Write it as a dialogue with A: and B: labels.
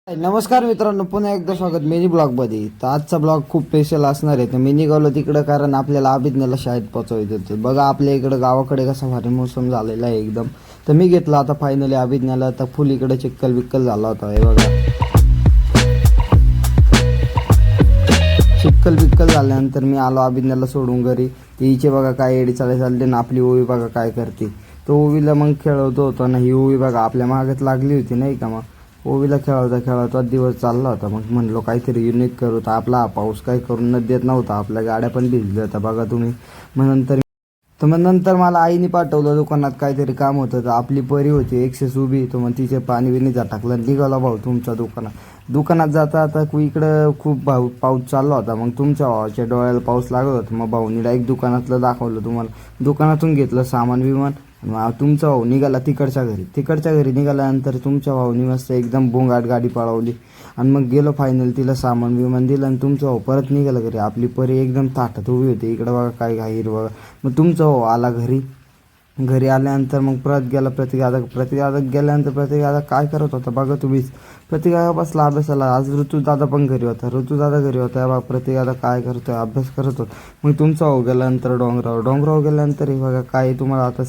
A: नमस्कार मित्रांनो, पुन्हा एकदा स्वागत मिनी ब्लॉगमध्ये. तर आजचा ब्लॉग खूप स्पेशल असणार आहे. तर मी निघालो तिकडं कारण आपल्याला अभिज्ञाला शाळेत पोहोचवायचं होतं. बघा आपल्या इकडं गावाकडे कसा भारी मोसम झालेला आहे एकदम. तर मी घेतला आता फायनली अभिज्ञाला. तर फुल इकडं चिक्कल बिक्कल झाला होता. हे बघा चिक्कल बिक्कल झाल्यानंतर मी आलो अभिज्ञाला सोडून घरी. तिचे बघा काय एडी चालले ना, आपली ओवी बघा काय करते. तो ओवीला मग खेळवतो होता ना. ही ओवी बघा आपल्या मागत लागली होती नाही का. मग ओवीला खेळवता दिवस चालला होता. मग म्हणलो काहीतरी युनिक करू. तर आपला पाऊस काही करून न देत नव्हता. आपल्या गाड्या पण भिजल्या होत्या बघा तुम्ही. मग नंतर मला आईने पाठवलं दुकानात, काहीतरी काम होतं. तर आपली परी होती एक्सेस उभी. तर मग तिचे पाणी बिणी टाकलं. निघाला भाऊ तुमच्या दुकानात जाता आता इकडं खूप पाऊस चालला होता. मग तुमच्या भावाच्या डोळ्याला पाऊस लागत होता. मग भाऊनी डायरेक्ट दुकानातलं दाखवलं तुम्हाला. दुकानातून घेतलं सामान विमान. तुमचा भाऊ निघाला तिकडच्या घरी निघाल्यानंतर तुमच्या भाऊनी मस्त एकदम बोंगाट गाडी पळवली. आणि मग गेलो फायनल, तिला सामान विमान दिलं. आणि तुमचा भाऊ परत निघाला घरी. आपली परी एकदम ताटात उभी होती. इकडं बघा काय घाईर बघा. मग तुमचा भाऊ आला घरी आल्यानंतर मग प्रतीक दादा गेल्यानंतर प्रतीक दादा काय करत होता बघा तुम्हीच. प्रतीक दादा बसला अभ्यासाला. आज ऋतुदादा पण घरी होता. बघा प्रतीक दादा काय करतोय, अभ्यास करत होता. मग तुमचा भाऊ गेल्यानंतर डोंगरावर गेल्यानंतर हे बघा काय तुम्हाला आता